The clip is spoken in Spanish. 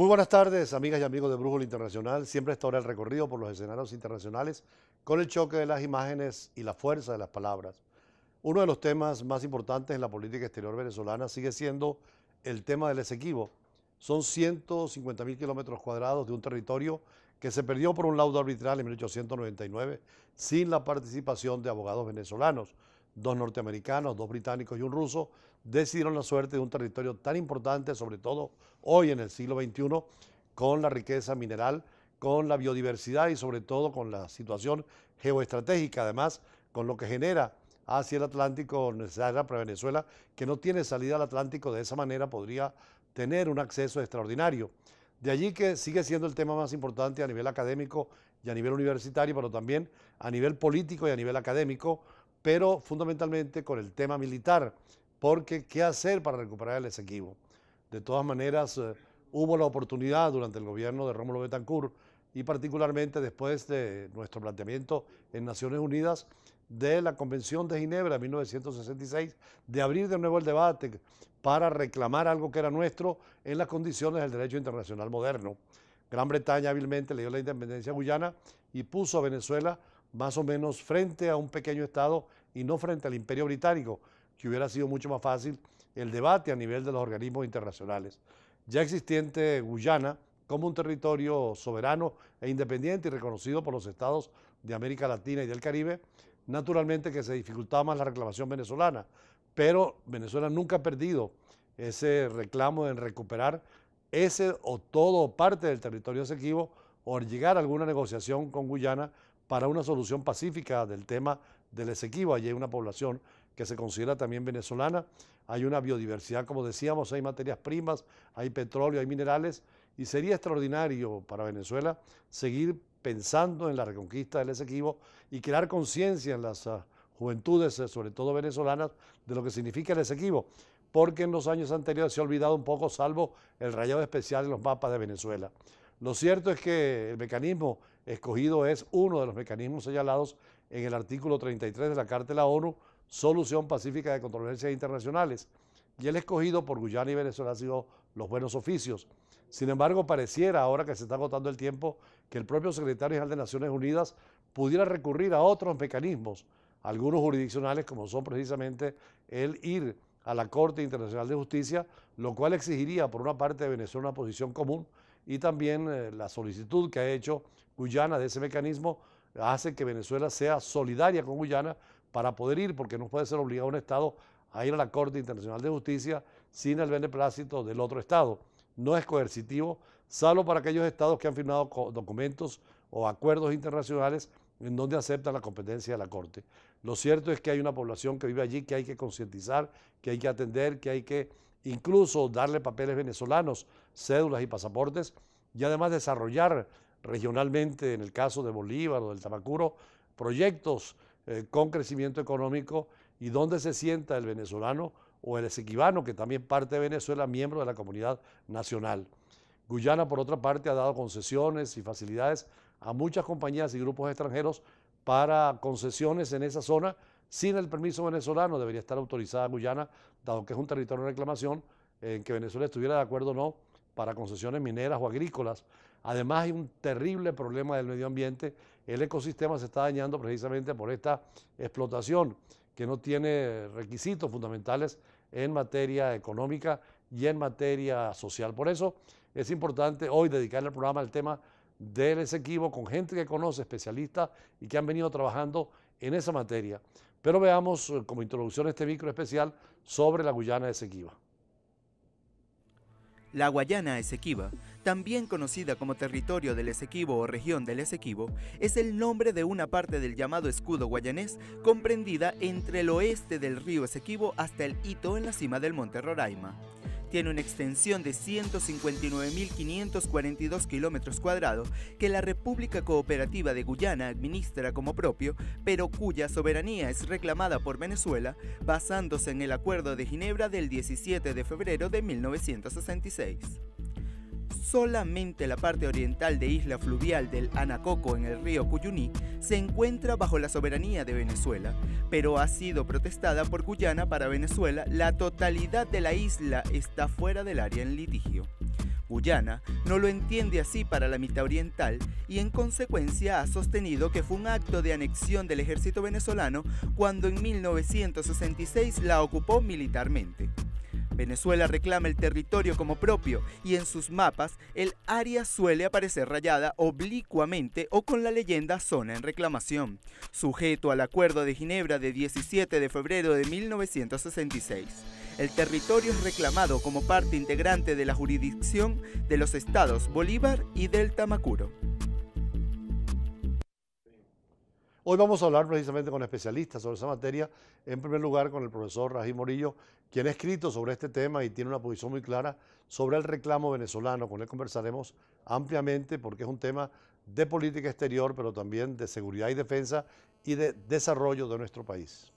buenas tardes, amigas y amigos de Brújula Internacional. Siempre está ahora el recorrido por los escenarios internacionales con el choque de las imágenes y la fuerza de las palabras. Uno de los temas más importantes en la política exterior venezolana sigue siendo el tema del Esequibo. Son 150.000 kilómetros cuadrados de un territorio que se perdió por un laudo arbitral en 1899 sin la participación de abogados venezolanos. Dos norteamericanos, dos británicos y un ruso decidieron la suerte de un territorio tan importante, sobre todo hoy en el siglo XXI, con la riqueza mineral, con la biodiversidad y sobre todo con la situación geoestratégica, además con lo que genera hacia el Atlántico necesaria para Venezuela, que no tiene salida al Atlántico. De esa manera podría tener un acceso extraordinario. De allí que sigue siendo el tema más importante a nivel académico y a nivel universitario, pero también a nivel político y a nivel académico, pero fundamentalmente con el tema militar, porque ¿qué hacer para recuperar el Esequibo? De todas maneras, hubo la oportunidad durante el gobierno de Rómulo Betancourt y particularmente después de nuestro planteamiento en Naciones Unidas de la Convención de Ginebra de 1966, de abrir de nuevo el debate para reclamar algo que era nuestro en las condiciones del derecho internacional moderno. Gran Bretaña hábilmente le dio la independencia a Guyana y puso a Venezuela más o menos frente a un pequeño estado y no frente al Imperio Británico, que hubiera sido mucho más fácil el debate a nivel de los organismos internacionales. Ya existiente Guyana como un territorio soberano e independiente y reconocido por los estados de América Latina y del Caribe, naturalmente que se dificultaba más la reclamación venezolana, pero Venezuela nunca ha perdido ese reclamo en recuperar ese o todo o parte del territorio Esequibo o llegar a alguna negociación con Guyana para una solución pacífica del tema del Esequibo. Allí hay una población que se considera también venezolana, hay una biodiversidad, como decíamos, hay materias primas, hay petróleo, hay minerales, y sería extraordinario para Venezuela seguir pensando en la reconquista del Esequibo y crear conciencia en las juventudes, sobre todo venezolanas, de lo que significa el Esequibo, porque en los años anteriores se ha olvidado un poco, salvo el rayado especial en los mapas de Venezuela. Lo cierto es que el mecanismo escogido es uno de los mecanismos señalados en el artículo 33 de la Carta de la ONU, Solución Pacífica de Controversias Internacionales, y el escogido por Guyana y Venezuela ha sido los buenos oficios. Sin embargo, pareciera, ahora que se está agotando el tiempo, que el propio secretario general de Naciones Unidas pudiera recurrir a otros mecanismos, algunos jurisdiccionales, como son precisamente el ir a la Corte Internacional de Justicia, lo cual exigiría por una parte de Venezuela una posición común, y también la solicitud que ha hecho Guyana de ese mecanismo hace que Venezuela sea solidaria con Guyana para poder ir, porque no puede ser obligado un Estado a ir a la Corte Internacional de Justicia sin el beneplácito del otro Estado. No es coercitivo, salvo para aquellos Estados que han firmado documentos o acuerdos internacionales en donde aceptan la competencia de la Corte. Lo cierto es que hay una población que vive allí que hay que concientizar, que hay que atender, que hay que incluso darle papeles venezolanos, cédulas y pasaportes, y además desarrollar regionalmente, en el caso de Bolívar o del Tamacuro, proyectos con crecimiento económico y donde se sienta el venezolano o el esequibano, que también parte de Venezuela, miembro de la comunidad nacional. Guyana, por otra parte, ha dado concesiones y facilidades a muchas compañías y grupos extranjeros para concesiones en esa zona sin el permiso venezolano. Debería estar autorizada Guyana, dado que es un territorio de reclamación, en que Venezuela estuviera de acuerdo o no para concesiones mineras o agrícolas. Además, hay un terrible problema del medio ambiente. El ecosistema se está dañando precisamente por esta explotación que no tiene requisitos fundamentales en materia económica y en materia social. Por eso es importante hoy dedicar el programa al tema del Esequibo con gente que conoce, especialistas y que han venido trabajando en esa materia. Pero veamos como introducción este micro especial sobre la Guyana Esequiba. La Guayana Esequiba, también conocida como territorio del Esequibo o región del Esequibo, es el nombre de una parte del llamado escudo guayanés comprendida entre el oeste del río Esequibo hasta el hito en la cima del monte Roraima. Tiene una extensión de 159.542 kilómetros cuadrados que la República Cooperativa de Guyana administra como propio, pero cuya soberanía es reclamada por Venezuela basándose en el Acuerdo de Ginebra del 17 de febrero de 1966. Solamente la parte oriental de isla fluvial del Anacoco en el río Cuyuní se encuentra bajo la soberanía de Venezuela, pero ha sido protestada por Guyana. Para Venezuela, la totalidad de la isla está fuera del área en litigio. Guyana no lo entiende así para la mitad oriental y en consecuencia ha sostenido que fue un acto de anexión del ejército venezolano cuando en 1966 la ocupó militarmente. Venezuela reclama el territorio como propio y en sus mapas el área suele aparecer rayada oblicuamente o con la leyenda zona en reclamación, sujeto al Acuerdo de Ginebra de 17 de febrero de 1966. El territorio es reclamado como parte integrante de la jurisdicción de los estados Bolívar y del Tamacuro. Hoy vamos a hablar precisamente con especialistas sobre esa materia, en primer lugar con el profesor Rají Morillo, quien ha escrito sobre este tema y tiene una posición muy clara sobre el reclamo venezolano. Con él conversaremos ampliamente porque es un tema de política exterior, pero también de seguridad y defensa y de desarrollo de nuestro país.